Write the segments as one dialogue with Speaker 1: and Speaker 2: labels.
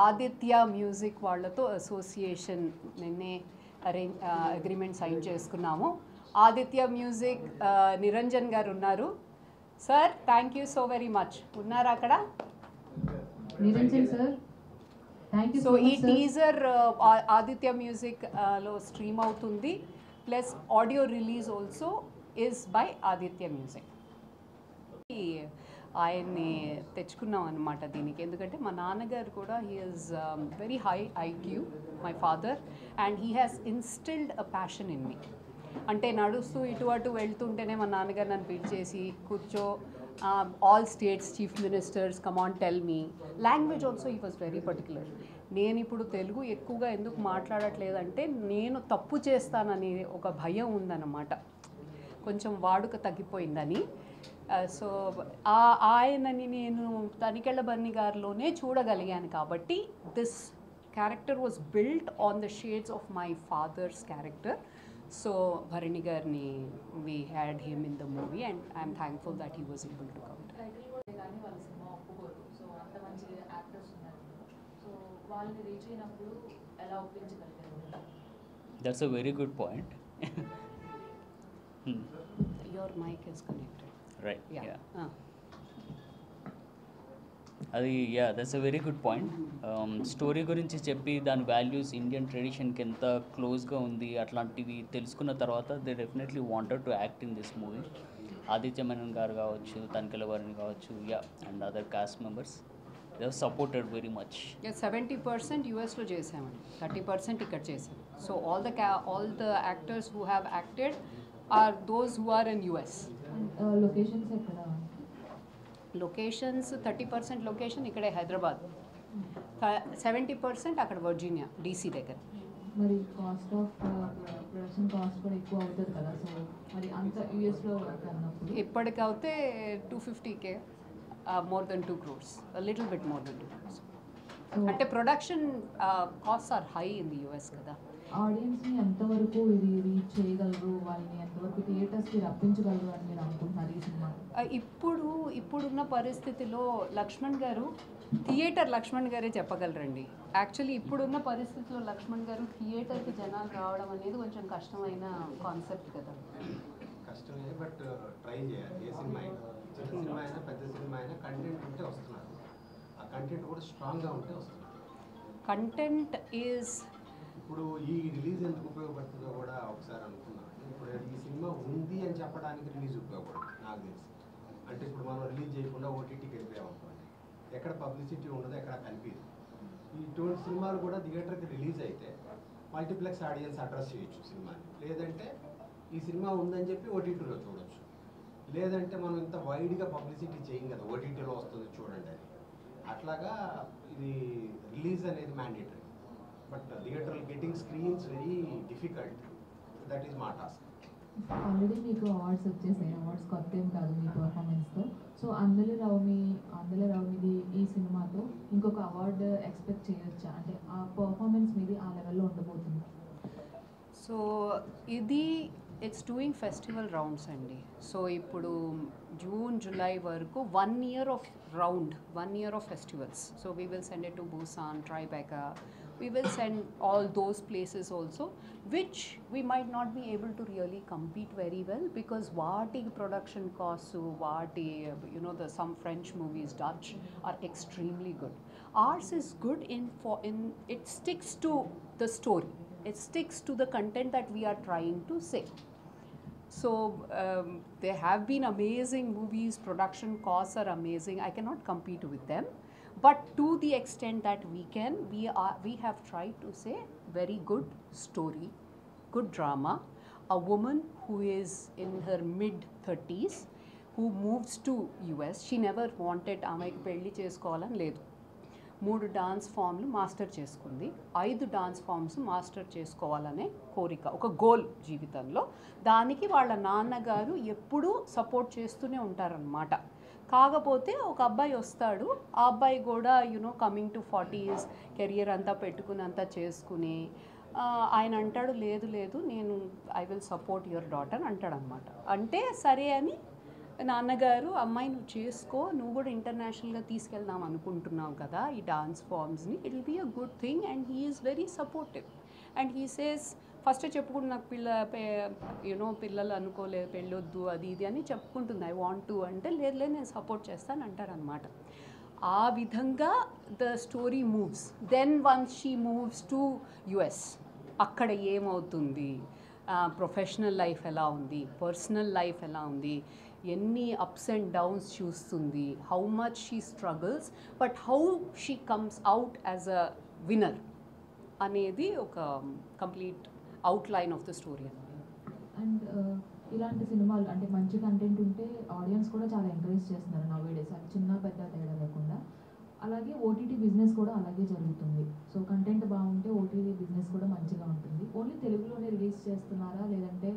Speaker 1: Aditya Music వాళ్ళతో association నిన్నే agreement sign చేసుకున్నాము. ఆదిత్య మ్యూజిక్ నిరంజన్ గారు ఉన్నారు. Sir thank you so very much. ఉన్నారా అక్కడ?
Speaker 2: Niranjan sir thank you.
Speaker 1: So ఈ టీజర్ ఆదిత్య మ్యూజిక్ లో స్ట్రీమ్ అవుతుంది. Plus audio release also is by Aditya Music. ఆయన్ని తెచ్చుకున్నాం అనమాట దీనికి. ఎందుకంటే మా నాన్నగారు కూడా he is very high IQ, my father, and he has instilled a passion in me. అంటే నడుస్తూ ఇటు అటు వెళ్తుంటేనే మా నాన్నగారు నన్ను పిలిచేసి కూర్చో, all states chief ministers come on tell me. Language also he was very particular. నేను ఇప్పుడు తెలుగు ఎక్కువగా ఎందుకు మాట్లాడట్లేదంటే నేను తప్పు చేస్తానని ఒక భయం ఉందన్నమాట, కొంచెం వాడుక తగ్గిపోయిందని. సో ఆయనని నేను తనికెళ్ళ బన్నీ గారిలోనే చూడగలిగాను. కాబట్టి this character was built on the shades of my father's character. So Bharani గారిని we had him in the movie and I'm thankful that he was able to come.
Speaker 2: కానీ వాళ్ళ సినిమా ఒప్పుకోరు. సో అంత మంచి యాక్టర్స్ ఉన్నారు. సో వాళ్ళని reach అయినప్పుడు ఎలా ఒప్పించగలిగారు?
Speaker 3: That's a very good point.
Speaker 1: Your mic is connected.
Speaker 3: Right, yeah, అది that's a very good point. Story గురించి చెప్పి దాని వాల్యూస్ ఇండియన్ ట్రెడిషన్కి ఎంత క్లోజ్గా ఉంది అట్లాంటివి తెలుసుకున్న తర్వాత they definitely wanted to act in this movie. Aditya Menon గారు కావచ్చు, తనికెళ్ళ వారిని కావచ్చు, and other cast members they have supported very much.
Speaker 1: 70% యూఎస్లో చేసామండి, 30% ఇక్కడ చేసాం. So all the actors who have acted are those who are in US.
Speaker 2: Locations ఎక్కడ?
Speaker 1: Locations 30% location ఇక్కడే హైదరాబాద్, 70% అక్కడ వర్జీనియా DC దగ్గర.
Speaker 2: మరి కాస్ట్ ఆఫ్ ప్రొడక్షన్ కాస్ట్ కూడా ఎక్కువ అవుతుంది కదా. సో మరి అంత యూఎస్లో అన్నప్పుడు
Speaker 1: ఇప్పటికైతే 250K, more than 2 crores, little bit more than 2 crores. అంటే production cost are high in the US కదా.
Speaker 2: ఆడియన్స్ని ఎంతవరకు ఇది రీచ్ చేయగలరు, వాళ్ళని ఎంతవరకు థియేటర్స్కి రప్పించగలరు అని మీరు అనుకుంటున్నారు ఈ సినిమా?
Speaker 1: ఇప్పుడున్న పరిస్థితిలో లక్ష్మణ్ గారు లక్ష్మణ్ గారే చెప్పగలరండి. యాక్చువల్లీ ఇప్పుడున్న పరిస్థితిలో లక్ష్మణ్ గారు థియేటర్కి జనాలు రావడం అనేది కొంచెం కష్టమైన కాన్సెప్ట్ కదా.
Speaker 4: కష్టమే, బట్ ట్రై చేయాలి. ఏ సినిమా అయినా, చిన్న సినిమా అయినా పెద్ద సినిమా అయినా కంటెంట్ ఉంటే వస్తున్నారు. ఆ కంటెంట్ కూడా స్ట్రాంగ్గా ఉంటే వస్తున్నారు.
Speaker 1: కంటెంట్ ఈజ్
Speaker 4: ఇప్పుడు ఈ రిలీజ్ ఎందుకు ఉపయోగపడుతుందో కూడా ఒకసారి అనుకున్నాను. ఇప్పుడు ఈ సినిమా ఉంది అని చెప్పడానికి రిలీజ్ ఉపయోగపడుతుంది నాకు తెలిసి. అంటే ఇప్పుడు మనం రిలీజ్ చేయకుండా ఓటీటీకి వెళ్ళిపోయామనుకోండి, ఎక్కడ పబ్లిసిటీ ఉండదు, ఎక్కడ కనిపించదు. ఇటువంటి సినిమాలు కూడా థియేటర్కి రిలీజ్ అయితే మల్టీప్లెక్స్ ఆడియన్స్ అడ్రస్ చేయొచ్చు సినిమాని. లేదంటే ఈ సినిమా ఉందని చెప్పి ఓటీటీలో చూడొచ్చు. లేదంటే మనం ఇంత వైడ్గా పబ్లిసిటీ చేయం కదా, ఓటీటీలో వస్తుంది చూడండి అని. అట్లాగా ఇది రిలీజ్ అనేది mandatory. But theatre getting screens very difficult. That is మా టాస్క్.
Speaker 2: ఆల్రెడీ మీకు అవార్డ్స్ వచ్చేసాయి. అవార్డ్స్ కొత్త ఏం కాదు మీ పర్ఫార్మెన్స్తో. సో అందరిరావు మీది ఈ సినిమాతో ఇంకొక అవార్డు ఎక్స్పెక్ట్ చేయొచ్చా? అంటే ఆ పర్ఫార్మెన్స్ మీది ఆ లెవెల్లో ఉండబోతుంది.
Speaker 1: So it's doing festival rounds అండి. సో ఇప్పుడు జూన్ జూలై వరకు 1 year of round, 1 year of festivals. So we will send it to Busan, Tribeca. We will send all those places also, which we might not be able to really compete very well because what production costs, some French movies, Dutch, are extremely good. Ours is good in it sticks to the story. It sticks to the content that we are trying to say. So there have been amazing movies, production costs are amazing. I cannot compete with them, but to the extent that we have tried to say very good story, good drama, a woman who is in her mid-30s who moves to US. She never wanted ఆమెకు పెళ్లి చేసుకోవాలని లేదు. 3 dance ఫామ్లు master చేసుకుంది, 5 dance forms master చేసుకోవాలనే కోరిక, ఒక goal జీవితంలో. దానికి వాళ్ళ నాన్నగారు ఎప్పుడూ సపోర్ట్ చేస్తూనే ఉంటారనమాట. కాకపోతే ఒక అబ్బాయి వస్తాడు, ఆ అబ్బాయి కూడా కమింగ్ టు 40s, కెరియర్ అంతా పెట్టుకుని అంతా చేసుకుని ఆయన అంటాడు లేదు నేను I will support your daughter అంటాడనమాట. అంటే సరే అని నాన్నగారు అమ్మాయి నువ్వు చేసుకో, నువ్వు కూడా ఇంటర్నేషనల్గా తీసుకెళ్దాం అనుకుంటున్నావు కదా ఈ డాన్స్ ఫామ్స్ని, it will be a good thing and he is very supportive. And he says first చెప్పుకుంటు నాకు పిల్లలు అనుకోలేదు, పెళ్ళొద్దు అది ఇది అని చెప్పుకుంటుంది, ఐ వాంట్ టు అంటే లేదు లేదు నేను సపోర్ట్ చేస్తాను అంటారనమాట. ఆ విధంగా the story moves. Then once she moves to US, అక్కడ ఏమవుతుంది, ప్రొఫెషనల్ లైఫ్ ఎలా ఉంది, పర్సనల్ లైఫ్ ఎలా ఉంది, ఎన్ని అప్స్ అండ్ డౌన్స్ చూస్తుంది, how much she struggles but how she comes out as a winner అనేది ఒక complete outline of the story అండి.
Speaker 2: అండ్ ఇలాంటి సినిమాలు అంటే మంచి కంటెంట్ ఉంటే ఆడియన్స్ కూడా చాలా ఎంకరేజ్ చేస్తున్నారు నౌవేడేస్, అది చిన్న పెద్ద తేడా లేకుండా. అలాగే ఓటీటీ బిజినెస్ కూడా అలాగే జరుగుతుంది. సో కంటెంట్ బాగుంటే ఓటీటీ బిజినెస్ కూడా మంచిగా ఉంటుంది. ఓన్లీ తెలుగులోనే రిలీజ్ చేస్తున్నారా, లేదంటే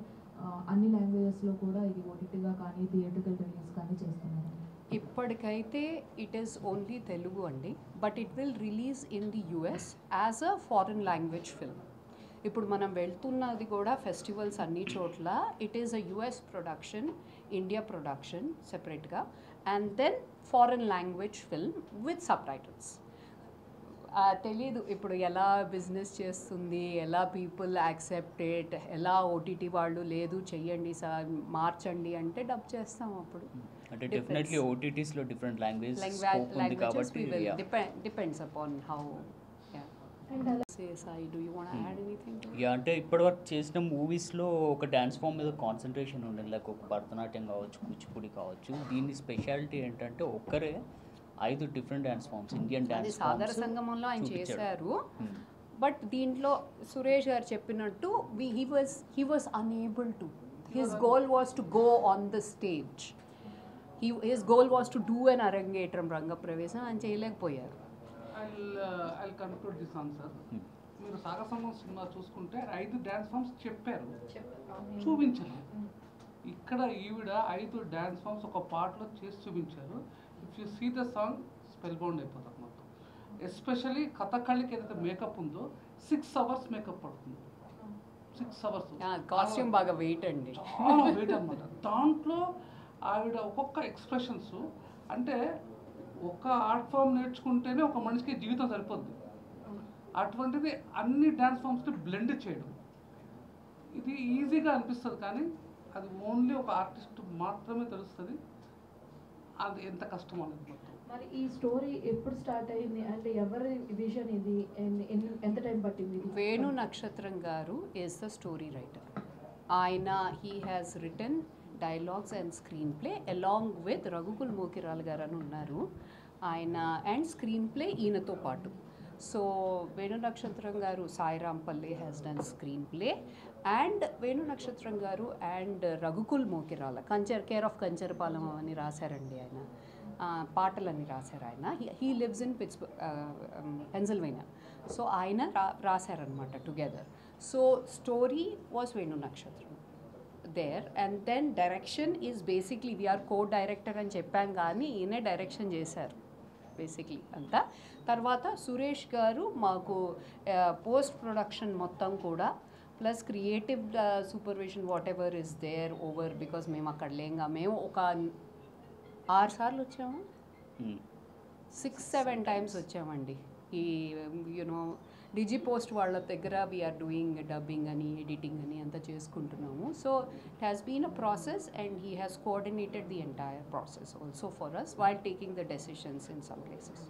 Speaker 2: అన్ని లాంగ్వేజెస్లో కూడా ఇది ఓటీటీగా కానీ థియేట్రికల్ రిలీజ్ కానీ చేస్తున్నారా?
Speaker 1: ఇప్పటికైతే ఇట్ ఈస్ ఓన్లీ తెలుగు అండి, but it will release in the US as a foreign language film. ఇప్పుడు మనం వెళ్తున్నది కూడా ఫెస్టివల్స్ అన్ని చోట్ల it is a US production, India production సెపరేట్గా, and then foreign language film with subtitles. తెలీదు ఇప్పుడు ఎలా బిజినెస్ చేస్తుంది, ఎలా పీపుల్ యాక్సెప్టెడ్, ఎలా ఓటీటీ వాళ్ళు లేదు చెయ్యండి సార్ మార్చండి అంటే డబ్ చేస్తాం. అప్పుడు
Speaker 3: అంటే డెఫినెట్లీ ఓటీటీస్లో డిఫరెంట్ లాంగ్వేజ్ ఉంది కాబట్టి
Speaker 1: డిపెండ్స్ అపాన్ హౌ.
Speaker 3: అంటే ఇప్పటివరకు చేసిన మూవీస్లో ఒక డ్యాన్స్ ఫామ్ మీద కాన్సన్ట్రేషన్ ఉండేది, లైక్ ఒక భరతనాట్యం కావచ్చు, కూచిపూడి కావచ్చు. దీని స్పెషాలిటీ ఏంటంటే ఒక్కరే 5 different dance forms, Indian dance
Speaker 1: సాగర సంగమంలో ఆయన చేశారు. బట్ దీంట్లో సురేష్ గారు చెప్పినట్టు he was unable to. His goal was to go on the stage. His goal was to do an arangetram, రంగప్రవేశం, ఆయన చేయలేకపోయారు.
Speaker 5: I'll conclude this answer. మీరు సాగర సంగమం సినిమా చూసుకుంటే 5 డ్యాన్స్ ఫామ్స్ చెప్పారు, చూపించారు. ఇక్కడ ఈవిడ 5 డ్యాన్స్ ఫామ్స్ ఒక పాటలో చేసి చూపించారు. If you see the song spellbound అయిపోతారు మొత్తం. ఎస్పెషల్లీ కథకళికి ఏదైతే మేకప్ ఉందో 6 hours మేకప్ పడుతుంది. 6 hours
Speaker 1: కాస్ట్యూమ్ బాగా వెయిట్ అండి,
Speaker 5: చాలా వెయిట్ అనమాట. దాంట్లో ఆవిడ ఒక్కొక్క ఎక్స్ప్రెషన్స్ అంటే ఒక ఆర్ట్ ఫామ్ నేర్చుకుంటేనే ఒక మనిషికి జీవితం సరిపోద్ది. అటువంటిది అన్ని డ్యాన్స్ ఫామ్స్ని బ్లెండ్ చేయడం ఇది ఈజీగా అనిపిస్తుంది, కానీ అది ఓన్లీ ఒక ఆర్టిస్ట్ మాత్రమే తెలుస్తుంది అది ఎంత కష్టం అనేది మొత్తం.
Speaker 6: మరి ఈ స్టోరీ ఎప్పుడు స్టార్ట్ అయింది, అంటే ఎవరి విజన్ ఇది, ఎంత టైం పట్టింది?
Speaker 1: Venu Nakshatram garu is the story writer. ఆయన he has written dialogues and screenplay along with Raghukul Mokirala garu అని ఉన్నారు ఆయన, అండ్ స్క్రీన్ ప్లే ఈయనతో పాటు. So Venu Nakshatram garu Sairam Palle has done screenplay, and Venu Nakshatram garu and Raghukul Mokirala care of Kancharapalem అని రాశారండి ఆయన, పాటలని రాశారు ఆయన. He lives in Pennsylvania. So ఆయన రాశారనమాట together. So story was Venu Nakshatram there, and then direction is basically we're co-director అని చెప్పాం, కానీ ఈయనే డైరెక్షన్ చేశారు బేసిక్లీ అంతా. తర్వాత సురేష్ గారు మాకు పోస్ట్ ప్రొడక్షన్ మొత్తం కూడా plus creative supervision whatever is there over, because మేము అక్కడ లేంగా. మేము ఒక 6 సార్లు వచ్చాము, 6-7 టైమ్స్ వచ్చామండి. ఈ యూనో డిజి పోస్ట్ వాళ్ళ దగ్గర వీఆర్ డూయింగ్ డబ్బింగ్ అని ఎడిటింగ్ అని అంతా చేసుకుంటున్నాము. So it has been a process and he has coordinated the entire process also for us while taking the decisions in some places.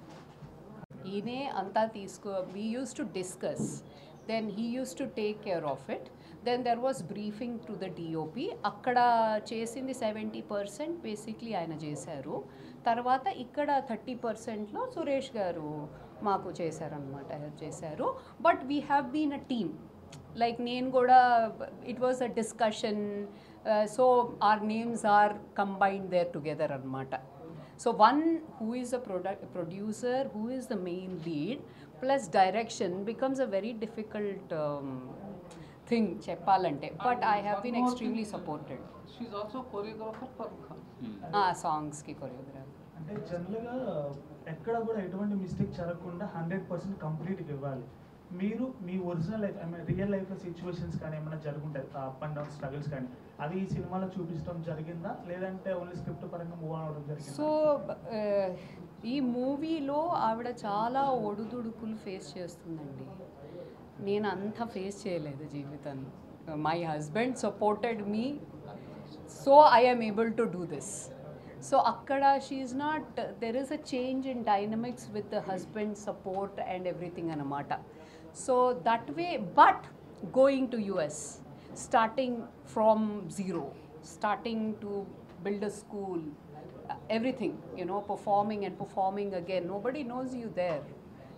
Speaker 1: ఈయనే అంతా we use to discuss, then he use to take care of it. Then there was briefing to the DOP. అక్కడ చేసింది 70% basically ఆయన చేశారు. తర్వాత ఇక్కడ 30%లో సురేష్ గారు మాకు చేశారనమాట, హెల్ప్ చేశారు. But we have been a team, like నేను కూడా it was a discussion, so our names are combined there together అనమాట. So one who is a producer, who is the main lead, plus direction becomes a very difficult thing చెప్పాలంటే. But I have been extremely supported.
Speaker 5: She is also choreographer for
Speaker 1: సాంగ్స్కి choreographer.
Speaker 7: అంటే జనరల్గా ఎక్కడ కూడా ఎటువంటి mistake జరగకుండా 100% కంప్లీట్గా ఇవ్వాలి. మీరు మీ original life I mean real లైఫ్లో సిచ్యువేషన్స్ కానీ ఏమైనా జరుగుంటాయి అప్ అండ్ డౌన్ స్ట్రగుల్స్ కానీ అవి ఈ సినిమాలో చూపించడం జరిగిందా లేదంటే ఓన్లీ స్క్రిప్ట్ పరంగా మూవ్ అవడం జరిగిందా?
Speaker 1: సో ఈ మూవీలో ఆవిడ చాలా ఒడుదుడుకులు ఫేస్ చేస్తుందండి. నేను అంత ఫేస్ చేయలేదు జీవితంలో. My husband supported me, so I am able to do this. So akkada she is not, there is a change in dynamics with the husband support and everything anamata. So that way, but going to US, starting from zero, starting to build a school, everything, you know, performing again. Nobody knows you there.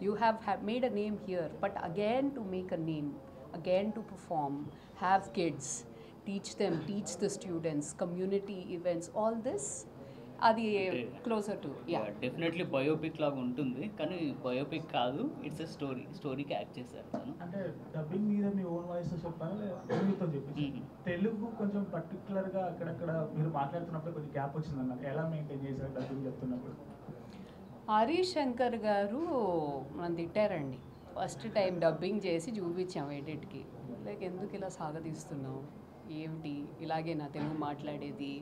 Speaker 1: You have made a name here, but again to make a name, again to perform, have kids, teach them, teach the students, community events, all this, అది closer to
Speaker 3: definitely biopic లాగా ఉంటుంది, కానీ biopic కాదు, it's a స్టోరీకి act చేశారు తను.
Speaker 7: అంటే dubbing మీద మీ ఓన్ వాయిస్ చెప్పాను మూవీతో చెప్పి తెలుగు కొంచెం పర్టికులర్గా అక్కడక్కడ మీరు మాట్లాడుతున్నప్పుడు కొంచెం గ్యాప్ వచ్చింది అన్నారు, ఎలా మెయింటైన్ చేశారు డబ్బింగ్ చెప్తున్నప్పుడు?
Speaker 1: హరీష్ శంకర్ గారు మనం తిట్టారండి ఫస్ట్ టైం డబ్బింగ్ చేసి చూపించాం ఎడిట్కి. లైక్ ఎందుకు ఇలా సాగదీస్తున్నావు, ఏమిటి ఇలాగే నా తెలుగు మాట్లాడేది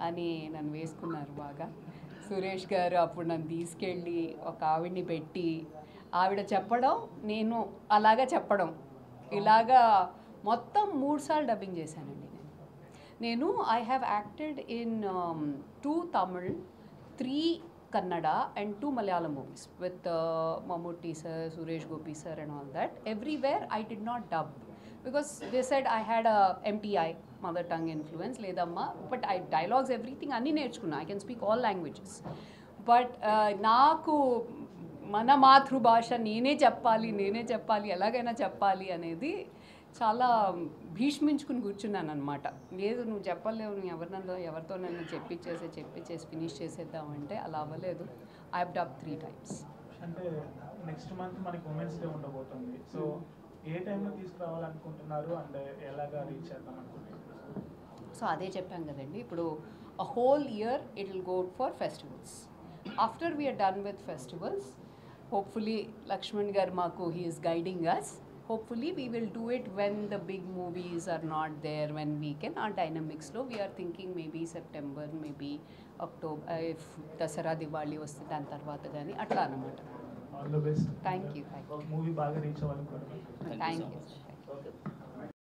Speaker 1: అని నన్ను వేసుకున్నారు బాగా. సురేష్ గారు అప్పుడు నన్ను తీసుకెళ్ళి ఒక ఆవిడ్ని పెట్టి ఆవిడ చెప్పడం, నేను అలాగా చెప్పడం, ఇలాగా మొత్తం 3 సార్లు డబ్బింగ్ చేశానండి నేను. I have acted in 2 Tamil, 3 Kannada and 2 Malayalam movies with Mammootty sir, Suresh Gopi sir and all that. Everywhere I did not dub because they said I had a MTI, mother tongue influence ledamma, but I dialogues everything anni nerchukunna. I can speak all languages, but naaku mana మాతృభాష నేనే చెప్పాలి ఎలాగైనా చెప్పాలి అనేది చాలా భీష్మించుకుని కూర్చున్నాను అనమాట. లేదు నువ్వు చెప్పలేవు, నువ్వు ఎవరితోనైనా చెప్పిచ్చేసి ఫినిష్ చేసేద్దామంటే అలా అవ్వలేదు. I have dub 3 times.
Speaker 7: అంటే నెక్స్ట్ మంత్ మనకి ఉమెన్స్ డే ఉండబోతుంది, సో ఏ టైంలో తీసుకురావాలనుకుంటున్నారు అండ్ ఎలాగా రీచ్ చేద్దాం అనుకుంటున్నారు?
Speaker 1: సో అదే చెప్పాం కదండి, ఇప్పుడు a whole year it will go for festivals. After we are done with festivals, hopefully Lakshman gar maku, he is guiding us. Hopefully we will do it when the big movies are not there, when we can. Our dynamics lo we are thinking maybe September, maybe October, if Dasara Diwali vaste dan tarvata gaani atla anamata.
Speaker 7: All the best.
Speaker 1: Thank you.
Speaker 7: Movie బాగా reach అవ్వాలనుకుంటున్నాను.
Speaker 1: Thank you.